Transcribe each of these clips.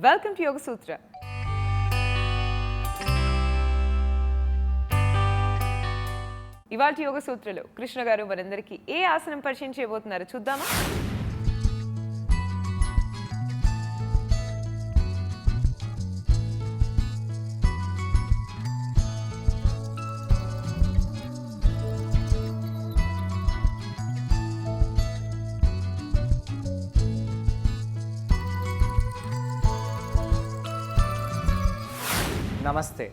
Welcome to యోగ సూత్ర. ఇవాల్టి యోగ సూత్రలో కృష్ణ గారు మనందరికీ ఏ ఆసనం పరిచయం చేయబోతున్నారో చూద్దామా? నమస్తే.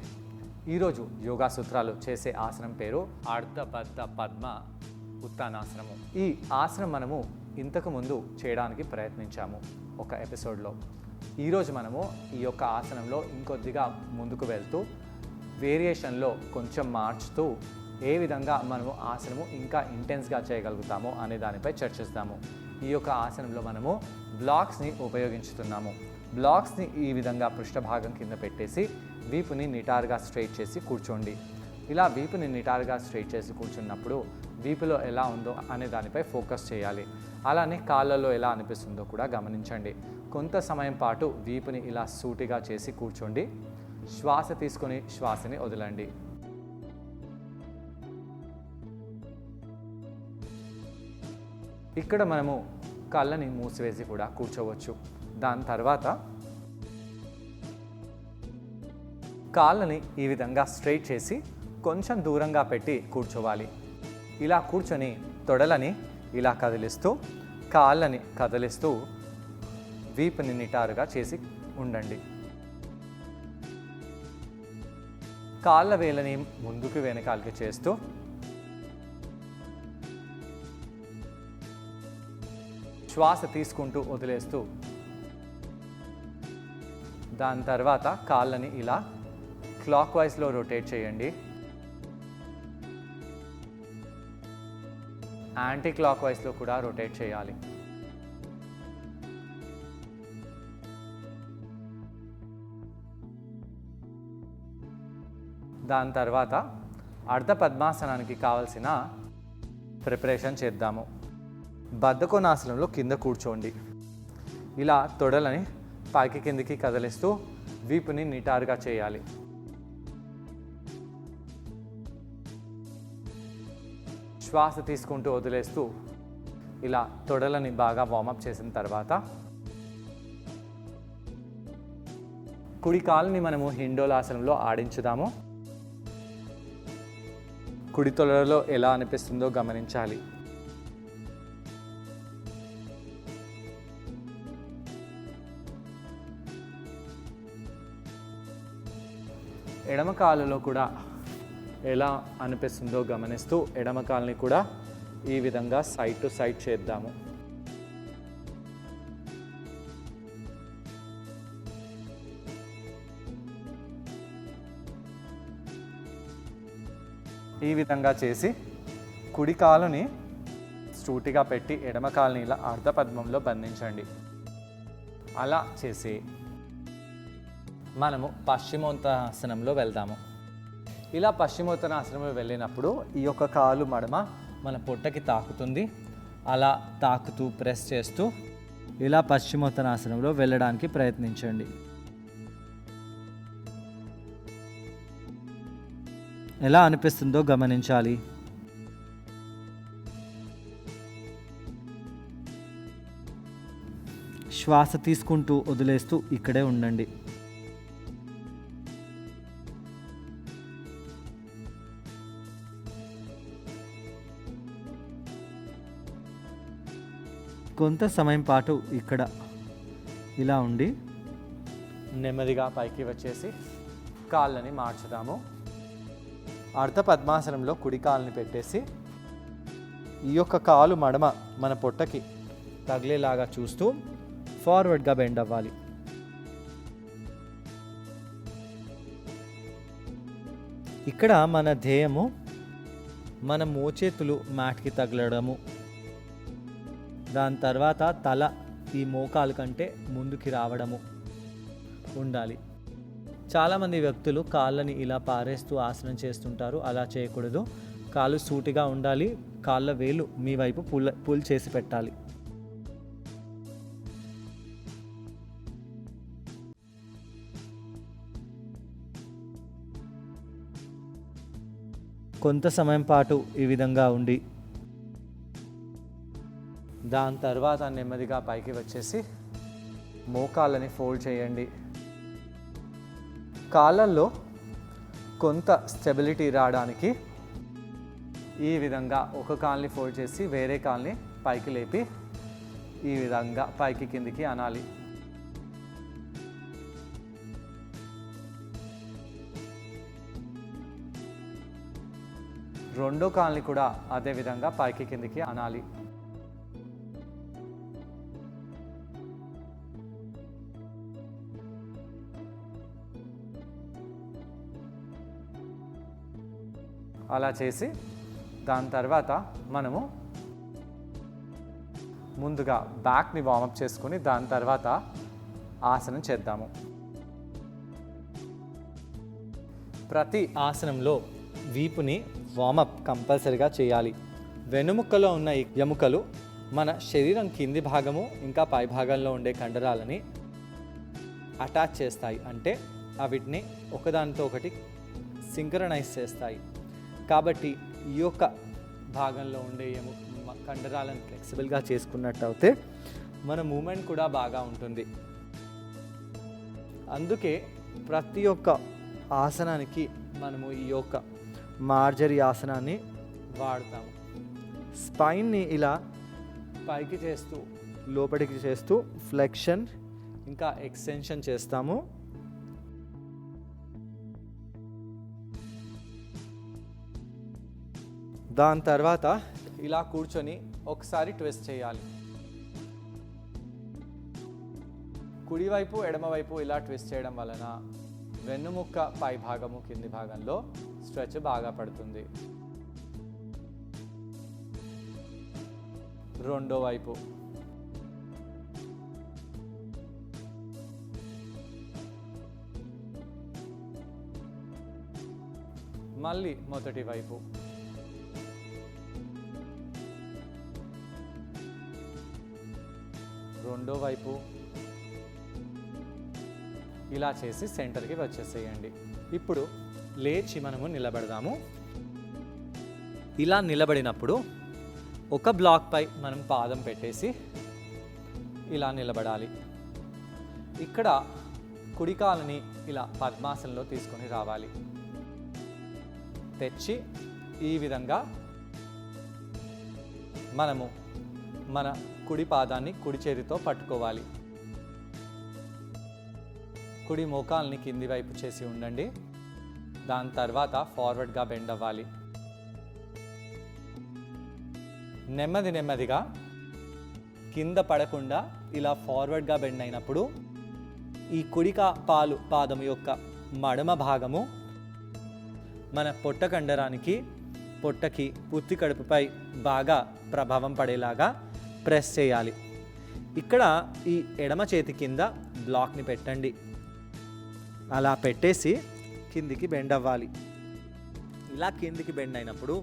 ఈరోజు యోగా సూత్రాలు చేసే ఆసనం పేరు అర్ధ బద్ధ పద్మ ఉత్తానాసనము. ఈ ఆసనం మనము ఇంతకుముందు చేయడానికి ప్రయత్నించాము ఒక ఎపిసోడ్లో. ఈరోజు మనము ఈ యొక్క ఆసనంలో ఇంకొద్దిగా ముందుకు వెళ్తూ వేరియేషన్లో కొంచెం మార్చుతూ ఏ విధంగా మనము ఆసనము ఇంకా ఇంటెన్స్గా చేయగలుగుతామో అనే దానిపై చర్చిస్తాము. ఈ యొక్క ఆసనంలో మనము బ్లాక్స్ని ఉపయోగించుతున్నాము. బ్లాక్స్ని ఈ విధంగా పృష్ఠభాగం కింద పెట్టేసి వీపుని నిటారుగా స్ట్రైట్ చేసి కూర్చోండి. ఇలా వీపుని నిటారుగా స్ట్రైట్ చేసి కూర్చున్నప్పుడు వీపులో ఎలా ఉందో అనే దానిపై ఫోకస్ చేయాలి. అలానే కాళ్ళలో ఎలా అనిపిస్తుందో కూడా గమనించండి. కొంత సమయం పాటు వీపుని ఇలా సూటిగా చేసి కూర్చోండి. శ్వాస తీసుకొని శ్వాసని వదలండి. ఇక్కడ మనము కళ్ళని మూసివేసి కూడా కూర్చోవచ్చు. దాని తర్వాత కాళ్ళని ఈ విధంగా స్ట్రైట్ చేసి కొంచెం దూరంగా పెట్టి కూర్చోవాలి. ఇలా కూర్చొని తొడలని ఇలా కదిలిస్తూ కాళ్ళని కదిలిస్తూ వీపుని నిటారుగా చేసి ఉండండి. కాళ్ళ వేళ్ళని ముందుకు వెనకాలకి చేస్తూ శ్వాస తీసుకుంటూ వదిలేస్తూ దాని తర్వాత కాళ్ళని ఇలా క్లాక్ వైజ్లో రొటేట్ చేయండి. యాంటీ క్లాక్ వైజ్లో కూడా రొటేట్ చేయాలి. దాని తర్వాత అర్ధ పద్మాసనానికి కావలసిన ప్రిపరేషన్ చేద్దాము. బద్ధకోణాసనంలో కింద కూర్చోండి. ఇలా తొడలని పైకి కిందికి కదిలిస్తూ వీపుని నిటారుగా చేయాలి. శ్వాస తీసుకుంటూ వదిలేస్తూ ఇలా తొడలని బాగా వార్మప్ చేసిన తర్వాత కుడి కాలుని మనము హిండోలాసనంలో ఆడించుదాము. కుడి తొడలో ఎలా అనిపిస్తుందో గమనించాలి. ఎడమ కాలులో కూడా ఎలా అనిపిస్తుందో గమనిస్తూ ఎడమ కాలుని కూడా ఈ విధంగా సైడ్ టు సైడ్ చేద్దాము. ఈ విధంగా చేసి కుడి కాలుని సూటిగా పెట్టి ఎడమ కాలుని ఇలా అర్ధపద్మంలో బంధించండి. అలా చేసి మనము పశ్చిమోత్తానాసనంలో వెళ్దాము. ఇలా పశ్చిమోత్తానాసనంలో వెళ్ళినప్పుడు ఈ యొక్క కాలు మడమ మన పొట్టకి తాకుతుంది. అలా తాకుతూ ప్రెస్ చేస్తూ ఇలా పశ్చిమోత్తానాసనంలో వెళ్ళడానికి ప్రయత్నించండి. ఎలా అనిపిస్తుందో గమనించాలి. శ్వాస తీసుకుంటూ వదిలేస్తూ ఇక్కడే ఉండండి. కొంత సమయం పాటు ఇక్కడ ఇలా ఉండి నెమ్మదిగా పైకి వచ్చేసి కాళ్ళని మార్చుదాము. అర్ధ పద్మాసనంలో కుడి కాలుని పెట్టేసి ఈ యొక్క కాలు మడమ మన పొట్టకి తగిలేలాగా చూస్తూ ఫార్వర్డ్గా బెండ్ అవ్వాలి. ఇక్కడ మన ధ్యేయము మన మోచేతులు మ్యాట్కి తగలడము. దాని తర్వాత తల ఈ మోకాలు కంటే ముందుకి రావడము ఉండాలి. చాలామంది వ్యక్తులు కాళ్ళని ఇలా పారేస్తూ ఆసనం చేస్తుంటారు. అలా చేయకూడదు. కాళ్ళు సూటిగా ఉండాలి. కాళ్ళ వేలు మీ వైపు పుల్ చేసి పెట్టాలి. కొంత సమయం పాటు ఈ విధంగా ఉండి దాని తర్వాత నెమ్మదిగా పైకి వచ్చేసి మోకాళ్ళని ఫోల్డ్ చేయండి. కాళ్ళల్లో కొంత స్టెబిలిటీ రావడానికి ఈ విధంగా ఒక కాల్ని ఫోల్డ్ చేసి వేరే కాల్ని పైకి లేపి ఈ విధంగా పైకి కిందికి అనాలి. రెండో కాల్ని కూడా అదే విధంగా పైకి కిందికి అనాలి. అలా చేసి దాని తర్వాత మనము ముందుగా బ్యాక్ని వార్మప్ చేసుకొని దాని తర్వాత ఆసనం చేద్దాము. ప్రతి ఆసనంలో వీపుని వార్మప్ కంపల్సరిగా చేయాలి. వెన్నుముక్కలో ఉన్న ఈ ఎముకలు మన శరీరం కింది భాగము ఇంకా పై భాగంలో ఉండే కండరాలని అటాచ్ చేస్తాయి. అంటే వీటిని ఒకదానితో ఒకటి సింక్రనైజ్ చేస్తాయి. కాబట్టి ఈ యొక్క భాగంలో ఉండే కండరాలను ఫ్లెక్సిబుల్గా చేసుకున్నట్టు అయితే మన మూమెంట్ కూడా బాగా ఉంటుంది. అందుకే ప్రతి ఒక్క ఆసనానికి మనము ఈ యొక్క మార్జరీ ఆసనాన్ని వాడతాము. స్పైన్ని ఇలా పైకి చేస్తూ లోపలికి చేస్తూ ఫ్లెక్షన్ ఇంకా ఎక్స్టెన్షన్ చేస్తాము. దాని తర్వాత ఇలా కూర్చొని ఒకసారి ట్విస్ట్ చేయాలి. కుడివైపు ఎడమవైపు ఇలా ట్విస్ట్ చేయడం వలన వెన్నుముక్క పై భాగము కింది భాగంలో స్ట్రెచ్ బాగా పడుతుంది. రెండో వైపు మళ్ళీ మొదటి వైపు రెండో వైపు ఇలా చేసి సెంటర్కి వచ్చేసేయండి. ఇప్పుడు లేచి మనము నిలబడదాము. ఇలా నిలబడినప్పుడు ఒక బ్లాక్పై మనం పాదం పెట్టేసి ఇలా నిలబడాలి. ఇక్కడ కుడికాలని ఇలా పద్మాసనంలో తీసుకొని రావాలి. తెచ్చి ఈ విధంగా మనము మన కుడి పాదాన్ని కుడి చేతితో పట్టుకోవాలి. కుడి మోకాల్ని కింది వైపు చేసి ఉండండి. దాని తర్వాత ఫార్వర్డ్గా బెండ్ అవ్వాలి. నెమ్మదిగా కింద పడకుండా ఇలా ఫార్వర్డ్గా బెండ్ అయినప్పుడు ఈ కుడి పాదం యొక్క మడమ భాగము మన పొట్ట కండరానికి పొట్టకి పుత్తి కడుపుపై బాగా ప్రభావం పడేలాగా ప్రెస్ చేయాలి. ఇక్కడ ఈ ఎడమ చేతి కింద బ్లాక్ని పెట్టండి. అలా పెట్టేసి కిందికి బెండ్ అవ్వాలి. ఇలా కిందికి బెండ్ అయినప్పుడు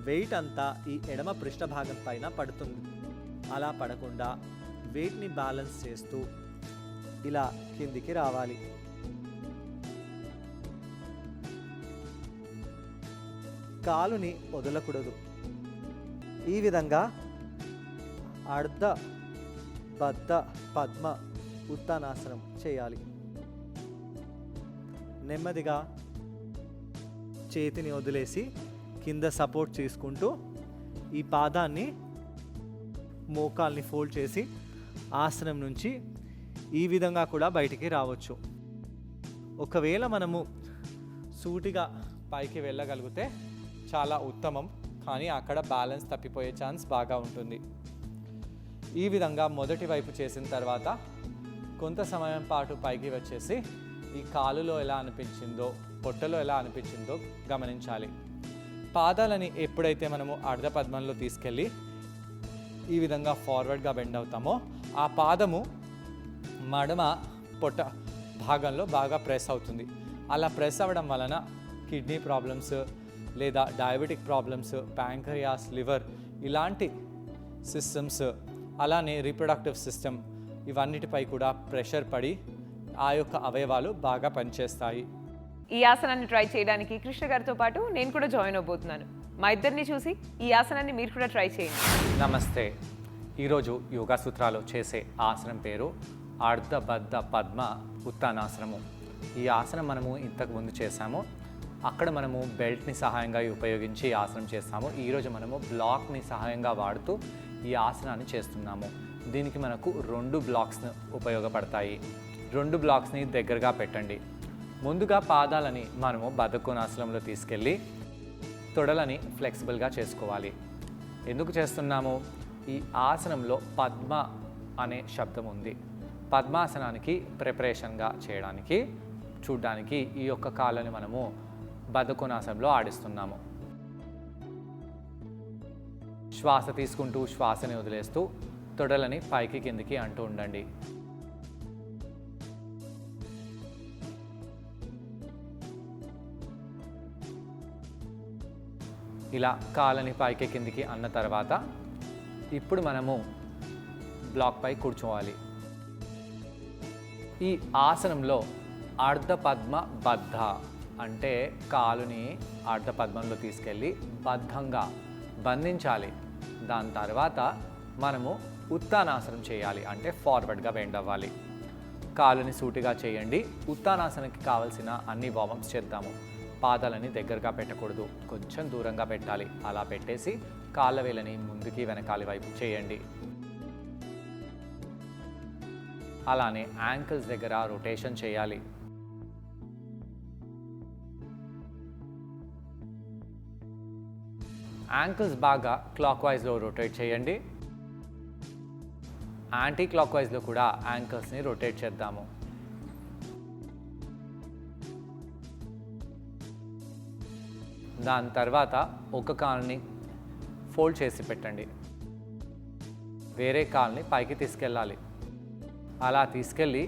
వెయిట్ అంతా ఈ ఎడమ పృష్ఠ భాగం పైన పడుతుంది. అలా పడకుండా వెయిట్ని బ్యాలెన్స్ చేస్తూ ఇలా కిందికి రావాలి. కాలుని వదలకూడదు. ఈ విధంగా అర్ధ బద్ధ పద్మ ఉత్తానాసనం చేయాలి. నెమ్మదిగా చేతిని వదిలేసి కింద సపోర్ట్ చేసుకుంటూ ఈ పాదాన్ని మోకాల్ని ఫోల్డ్ చేసి ఆసనం నుంచి ఈ విధంగా కూడా బయటికి రావచ్చు. ఒకవేళ మనము సూటిగా పైకి వెళ్ళగలిగితే చాలా ఉత్తమం. కానీ అక్కడ బ్యాలెన్స్ తప్పిపోయే ఛాన్స్ బాగా ఉంటుంది. ఈ విధంగా మొదటి వైపు చేసిన తర్వాత కొంత సమయం పాటు పైకి వచ్చేసి ఈ కాలులో ఎలా అనిపించిందో పొట్టలో ఎలా అనిపించిందో గమనించాలి. పాదాలని ఎప్పుడైతే మనము అర్ధ పద్మంలో తీసుకెళ్ళి ఈ విధంగా ఫార్వర్డ్గా బెండ్ అవుతామో ఆ పాదము మడమ పొట్ట భాగంలో బాగా ప్రెస్ అవుతుంది. అలా ప్రెస్ అవ్వడం వలన కిడ్నీ ప్రాబ్లమ్స్ లేదా డయాబెటిక్ ప్రాబ్లమ్స్, ప్యాంక్రియాస్, లివర్ ఇలాంటి సిస్టమ్స్, అలానే రీప్రొడక్టివ్ సిస్టమ్ ఇవన్నిటిపై కూడా ప్రెషర్ పడి ఆ యొక్క అవయవాలు బాగా పనిచేస్తాయి. ఈ ఆసనాన్ని ట్రై చేయడానికి కృష్ణ గారితో పాటు నేను కూడా జాయిన్ అవబోతున్నాను. మా ఇద్దరిని చూసి ఈ ఆసనాన్ని మీరు కూడా ట్రై చేయండి. నమస్తే. ఈరోజు యోగా సూత్రాలు చేసే ఆసనం పేరు అర్ధబద్ధ పద్మ ఉత్తానాసనము. ఈ ఆసనం మనము ఇంతకుముందు చేసాము. అక్కడ మనము బెల్ట్ని సహాయంగా ఉపయోగించి ఆసనం చేస్తాము. ఈరోజు మనము బ్లాక్ని సహాయంగా వాడుతూ ఈ ఆసనాన్ని చేస్తున్నాము. దీనికి మనకు 2 బ్లాక్స్ను ఉపయోగపడతాయి. 2 బ్లాక్స్ని దగ్గరగా పెట్టండి. ముందుగా పాదాలని మనము బద్ధకోణాసనంలో తీసుకెళ్ళి తొడలని ఫ్లెక్సిబుల్గా చేసుకోవాలి. ఎందుకు చేస్తున్నాము? ఈ ఆసనంలో పద్మ అనే శబ్దం ఉంది. పద్మాసనానికి ప్రిపరేషన్గా చేయడానికి చూడ్డానికి ఈ యొక్క కాళ్ళని మనము బద్ధకోణాసనంలో ఆడిస్తున్నాము. శ్వాస తీసుకుంటూ శ్వాసని వదిలేస్తూ తొడలని పైకి కిందికి అంటూ ఉండండి. ఇలా కాళ్ళని పైకి కిందికి అన్న తర్వాత ఇప్పుడు మనము బ్లాక్పై కూర్చోవాలి. ఈ ఆసనంలో అర్ధపద్మ బద్ధ అంటే కాలుని అర్ధపద్మంలో తీసుకెళ్ళి బద్ధంగా బంధించాలి. దాని తర్వాత మనము ఉత్తానాసనం చేయాలి, అంటే ఫార్వర్డ్గా బెండ్ అవ్వాలి. కాలుని సూటిగా చేయండి. ఉత్తానాసనకి కావలసిన అన్ని వార్మప్స్ చేద్దాము. పాదాలని దగ్గరగా పెట్టకూడదు, కొంచెం దూరంగా పెట్టాలి. అలా పెట్టేసి కాళ్ళ వేలని ముందుకి వెనకాలి వైపు చేయండి. అలానే యాంకిల్స్ దగ్గర రొటేషన్ చేయాలి. యాంకిల్స్ బాగా క్లాక్ వైజ్లో రొటేట్ చేయండి. యాంటీ క్లాక్ వైజ్లో కూడా యాంకిల్స్ని రొటేట్ చేద్దాము. దాని తర్వాత ఒక కాలుని ఫోల్డ్ చేసి పెట్టండి. వేరే కాలుని పైకి తీసుకెళ్ళాలి. అలా తీసుకెళ్ళి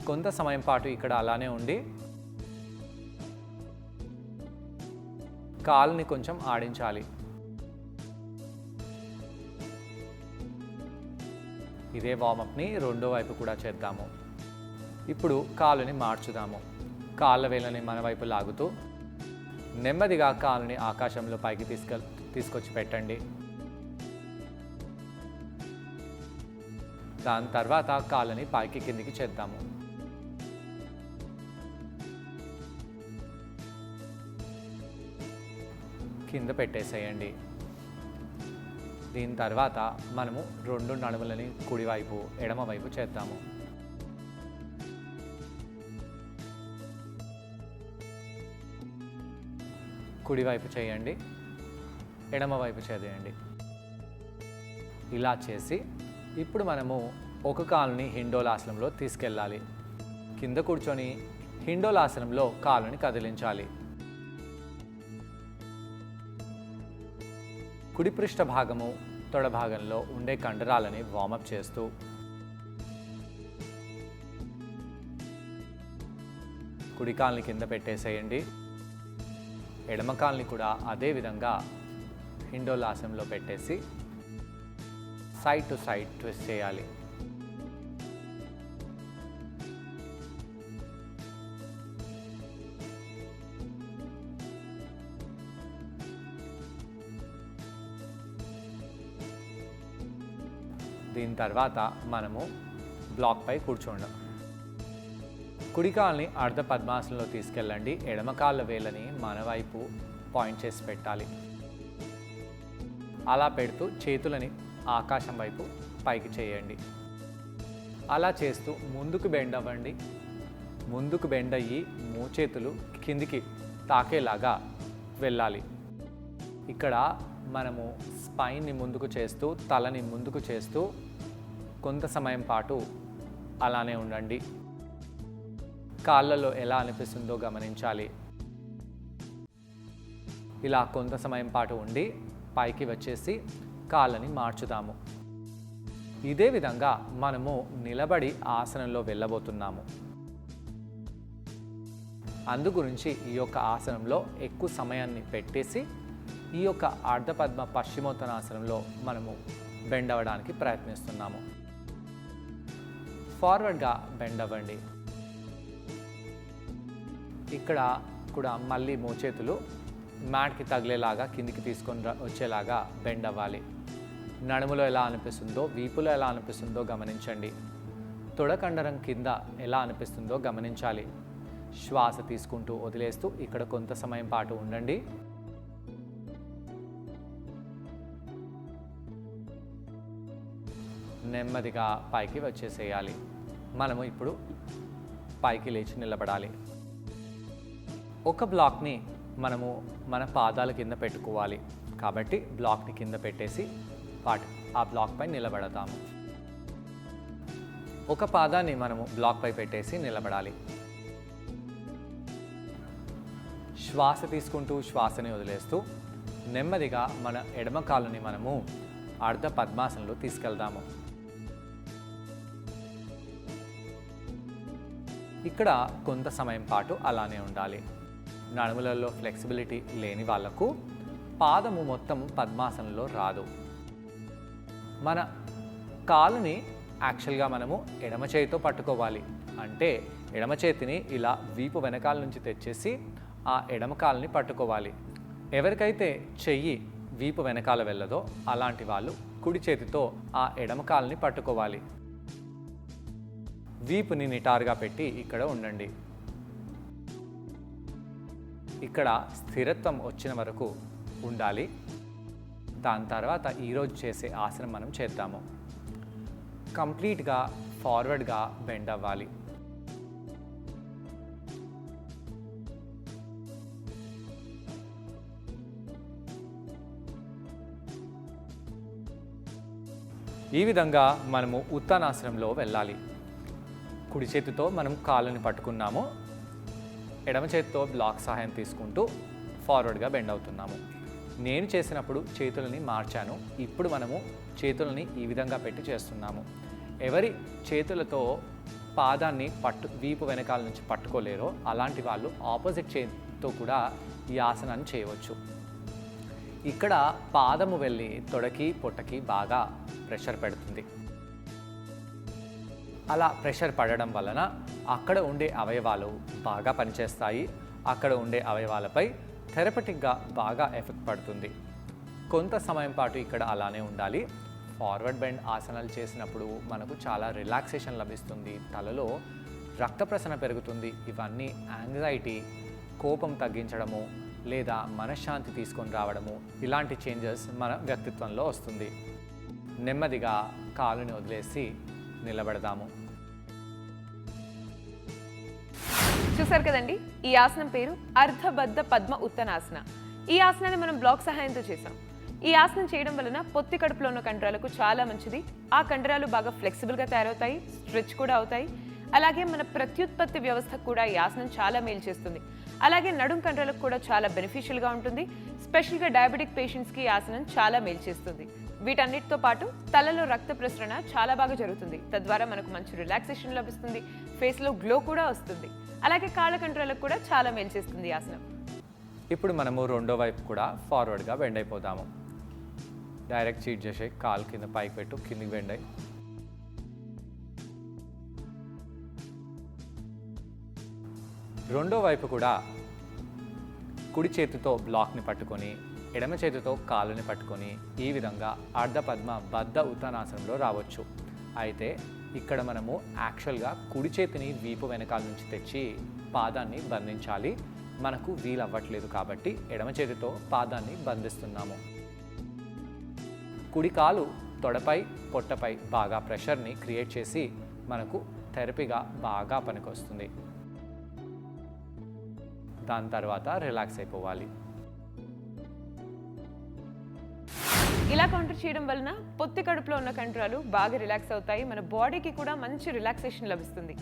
కొంత సమయం పాటు ఇక్కడ అలానే ఉండి కాలుని కొంచెం ఆడించాలి. ఇదే వార్మప్ని రెండో వైపు కూడా చేద్దాము. ఇప్పుడు కాలుని మార్చుదాము. కాళ్ళ వేలని మన వైపు లాగుతూ నెమ్మదిగా కాలుని ఆకాశంలో పైకి తీసుకొచ్చి పెట్టండి. దాని తర్వాత కాళ్ళని పైకి కిందికి చేద్దాము. కింద పెట్టేసేయండి. దీని తర్వాత మనము 2 నడుములని కుడివైపు ఎడమవైపు చేద్దాము. కుడివైపు చేయండి, ఎడమవైపు చేయండి. ఇలా చేసి ఇప్పుడు మనము ఒక కాలుని హిండోలాసనంలో తీసుకెళ్ళాలి. కింద కూర్చొని హిండోలాసనంలో కాలుని కదిలించాలి. కుడి పృష్ఠ భాగము తొడ భాగంలో ఉండే కండరాలని వార్మప్ చేస్తూ కుడి కాలుని కింద పెట్టేసేయండి. ఎడమ కాలుని కూడా అదే విధంగా హిండోలాసనంలో పెట్టేసి సైడ్ టు సైడ్ ట్విస్ట్ చేయాలి. దీని తర్వాత మనము బ్లాక్పై కూర్చోండి. కుడి కాలుని అర్ధ పద్మాసనంలో తీసుకెళ్ళండి. ఎడమ కాళ్ళ వేలని మన వైపు పాయింట్ చేసి పెట్టాలి. అలా పెడుతూ చేతులని ఆకాశం వైపు పైకి చేయండి. అలా చేస్తూ ముందుకు బెండ్ అవ్వండి. ముందుకు బెండ్ అయ్యి మోచేతులు కిందికి తాకేలాగా వెళ్ళాలి. ఇక్కడ మనము స్పైన్ని ముందుకు చేస్తూ తలని ముందుకు చేస్తూ కొంత సమయం పాటు అలానే ఉండండి. కాళ్ళలో ఎలా అనిపిస్తుందో గమనించాలి. ఇలా కొంత సమయం పాటు ఉండి పైకి వచ్చేసి కాళ్ళని మార్చుదాము. ఇదే విధంగా మనము నిలబడి ఆసనంలో వెళ్ళబోతున్నాము. అందుగురించి ఈ యొక్క ఆసనంలో ఎక్కువ సమయాన్ని పెట్టేసి ఈ యొక్క అర్ధపద్మ పశ్చిమోత్తనాసనంలో మనము బెండ్ అవ్వడానికి ప్రయత్నిస్తున్నాము. ఫార్వర్డ్గా బెండ్ అవ్వండి. ఇక్కడ కూడా మళ్ళీ మోచేతులు మ్యాట్కి తగిలేలాగా కిందికి తీసుకొని వచ్చేలాగా బెండ్ అవ్వాలి. నడుములో ఎలా అనిపిస్తుందో, వీపులో ఎలా అనిపిస్తుందో గమనించండి. తొడకండరం కింద ఎలా అనిపిస్తుందో గమనించాలి. శ్వాస తీసుకుంటూ వదిలేస్తూ ఇక్కడ కొంత సమయం పాటు ఉండండి. నెమ్మదిగా పైకి వచ్చేసేయాలి. మనము ఇప్పుడు పైకి లేచి నిలబడాలి. ఒక బ్లాక్ని మనము మన పాదాల కింద పెట్టుకోవాలి. కాబట్టి బ్లాక్ని కింద పెట్టేసి ఆ బ్లాక్ పై నిలబడతాము. ఒక పాదాన్ని మనము బ్లాక్ పై పెట్టేసి నిలబడాలి. శ్వాస తీసుకుంటూ శ్వాసని వదిలేస్తూ నెమ్మదిగా మన ఎడమ కాలుని మనము అర్ధ పద్మాసనంలో తీసుకెళ్దాము. ఇక్కడ కొంత సమయం పాటు అలానే ఉండాలి. నడుములలో ఫ్లెక్సిబిలిటీ లేని వాళ్ళకు పాదము మొత్తం పద్మాసనంలో రాదు. మన కాలుని యాక్చువల్గా మనము ఎడమ చేతితో పట్టుకోవాలి. అంటే ఎడమ చేతిని ఇలా వీపు వెనకాల నుంచి తెచ్చేసి ఆ ఎడమ కాలుని పట్టుకోవాలి. ఎవరికైతే చెయ్యి వీపు వెనకాల వెళ్ళదో అలాంటి వాళ్ళు కుడి చేతితో ఆ ఎడమ కాలుని పట్టుకోవాలి. వీపుని నిటారుగా పెట్టి ఇక్కడ ఉండండి. ఇక్కడ స్థిరత్వం వచ్చిన వరకు ఉండాలి. దాని తర్వాత ఈరోజు చేసే ఆసనం మనం చేద్దాము. కంప్లీట్గా ఫార్వర్డ్గా బెండ్ అవ్వాలి. ఈ విధంగా మనము ఉత్తానాసనంలో వెళ్ళాలి. కుడి చేతితో మనం కాళ్ళని పట్టుకున్నాము, ఎడమ చేతితో బ్లాక్ సహాయం తీసుకుంటూ ఫార్వర్డ్గా బెండ్ అవుతున్నాము. నేను చేసినప్పుడు చేతులని మార్చాను. ఇప్పుడు మనము చేతులని ఈ విధంగా పెట్టి చేస్తున్నాము. ఎవరి చేతులతో పాదాన్ని వీపు వెనకాల నుంచి పట్టుకోలేరో అలాంటి వాళ్ళు ఆపోజిట్ చేతితో కూడా ఈ ఆసనాన్ని చేయవచ్చు. ఇక్కడ పాదము వెళ్ళి తొడకి పొట్టకి బాగా ప్రెషర్ పెడుతుంది. అలా ప్రెషర్ పడడం వలన అక్కడ ఉండే అవయవాలు బాగా పనిచేస్తాయి. అక్కడ ఉండే అవయవాలపై థెరపటిక్గా బాగా ఎఫెక్ట్ పడుతుంది. కొంత సమయం పాటు ఇక్కడ అలానే ఉండాలి. ఫార్వర్డ్ బెండ్ ఆసనాలు చేసినప్పుడు మనకు చాలా రిలాక్సేషన్ లభిస్తుంది. తలలో రక్త ప్రసరణ పెరుగుతుంది. ఇవన్నీ యాంగ్జైటీ, కోపం తగ్గించడము లేదా మనశ్శాంతి తీసుకొని రావడము, ఇలాంటి చేంజెస్ మన వ్యక్తిత్వంలో వస్తుంది. నెమ్మదిగా కాలుని వదిలేసి నిలబడదాము. చూసారు కదండి, ఈ ఆసనం పేరు అర్ధబద్ధ పద్మ ఉత్తనాసన. ఈ ఆసనాన్ని మనం బ్లాక్ సహాయంతో చేసాం. ఈ ఆసనం చేయడం వలన పొత్తి కడుపులో ఉన్న కండరాలకు చాలా మంచిది. ఆ కండరాలు బాగా ఫ్లెక్సిబుల్గా తయారవుతాయి, స్ట్రెచ్ కూడా అవుతాయి. అలాగే మన ప్రత్యుత్పత్తి వ్యవస్థకు కూడా ఈ ఆసనం చాలా మేలు చేస్తుంది. అలాగే నడుం కండరాలకు కూడా చాలా బెనిఫిషియల్గా ఉంటుంది. స్పెషల్గా డయాబెటిక్ పేషెంట్స్కి ఈ ఆసనం చాలా మేలు చేస్తుంది. వీటన్నిటితో పాటు తలలో రక్త ప్రసరణ చాలా బాగా జరుగుతుంది. తద్వారా మనకు మంచి రిలాక్సేషన్ లభిస్తుంది, ఫేస్లో గ్లో కూడా వస్తుంది. అలాగే కాళ్ళ కండరాలకు కూడా చాలా మేలు చేస్తుంది ఈ ఆసనం. ఇప్పుడు మనము రెండో వైపు కూడా ఫార్వర్డ్గా బెండ్ అయిపోదాము. డైరెక్ట్ చీట్ చేసే కాలు కింద పైకి పెట్టు, కిందికి బెండ్ అయ్యి రెండో వైపు కూడా కుడి చేతితో బ్లాక్ని పట్టుకొని ఎడమ చేతితో కాలుని పట్టుకొని ఈ విధంగా అర్ధపద్మ బద్ధ ఉత్తానాసనంలో రావచ్చు. అయితే ఇక్కడ మనము యాక్చువల్గా కుడి చేతిని వీపు వెనకాల నుంచి తెచ్చి పాదాన్ని బంధించాలి. మనకు వీలవ్వట్లేదు కాబట్టి ఎడమ చేతితో పాదాన్ని బంధిస్తున్నాము. కుడి కాలు తొడపై పొట్టపై బాగా ప్రెషర్ని క్రియేట్ చేసి మనకు థెరపీగా బాగా పనికొస్తుంది. దాని తర్వాత రిలాక్స్ అయిపోవాలి. ఇలా కౌంటర్ చేయడం వలన పొత్తి కడుపులో ఉన్న కండరాలు బాగా రిలాక్స్ అవుతాయి. మన బాడీకి కూడా మంచి రిలాక్సేషన్ లభిస్తుంది.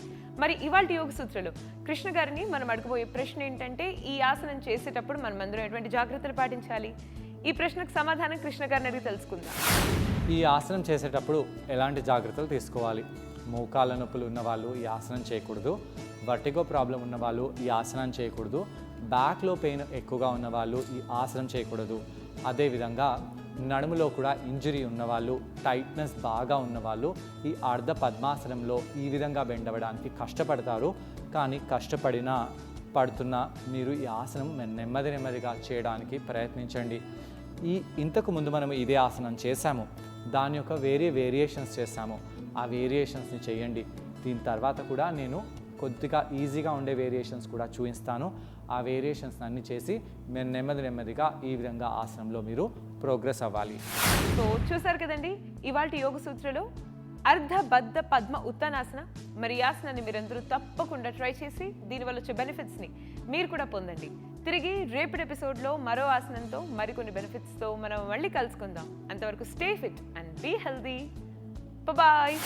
మరి ఇవాళ యోగ సూత్రాలు కృష్ణ గారిని మనం అడగబోయే ప్రశ్న ఏంటంటే, ఈ ఆసనం చేసేటప్పుడు మనం అందరం ఎటువంటి జాగ్రత్తలు పాటించాలి? ఈ ప్రశ్నకు సమాధానం కృష్ణ గారిని అడిగి తెలుసుకుందాం. ఈ ఆసనం చేసేటప్పుడు ఎలాంటి జాగ్రత్తలు తీసుకోవాలి? మోకాళ్ళ నొప్పులు ఉన్న వాళ్ళు ఈ ఆసనం చేయకూడదు. వర్టిగో ప్రాబ్లం ఉన్న వాళ్ళు ఈ ఆసనం చేయకూడదు. బ్యాక్లో పెయిన్ ఎక్కువగా ఉన్న వాళ్ళు ఈ ఆసనం చేయకూడదు. అదేవిధంగా నడుములో కూడా ఇంజరీ ఉన్నవాళ్ళు, టైట్నెస్ బాగా ఉన్నవాళ్ళు ఈ అర్ధ పద్మాసనంలో ఈ విధంగా బెండ్ అవ్వడానికి కష్టపడతారు. కానీ కష్టపడిన పడుతున్నా మీరు ఈ ఆసనం నెమ్మదిగా చేయడానికి ప్రయత్నించండి. ఇంతకు ముందు మనం ఇదే ఆసనం చేశాము, దాని యొక్క వేరియేషన్స్ చేస్తాము. ఆ వేరియేషన్స్ని చేయండి. దీని తర్వాత కూడా నేను కొద్దిగా ఈజీగా ఉండే వేరియేషన్స్ కూడా చూపిస్తాను. ఆ వేరియేషన్స్ అన్ని చేసి మీరు నెమ్మదిగా ఈ విధంగా ఆసనంలో మీరు ప్రోగ్రెస్ అవ్వాలి. సో చూసారు కదండి ఇవాల్టి యోగ సూత్రలో అర్ధబద్ధ పద్మ ఉత్తానాసన. మరి ఈ ఆసనాన్ని మీరందరూ తప్పకుండా ట్రై చేసి దీనివల్ల వచ్చే బెనిఫిట్స్ని మీరు కూడా పొందండి. తిరిగి రేపటి ఎపిసోడ్లో మరో ఆసనంతో మరికొన్ని బెనిఫిట్స్తో మనం మళ్ళీ కలుసుకుందాం. అంతవరకు stay fit and be healthy. Bye.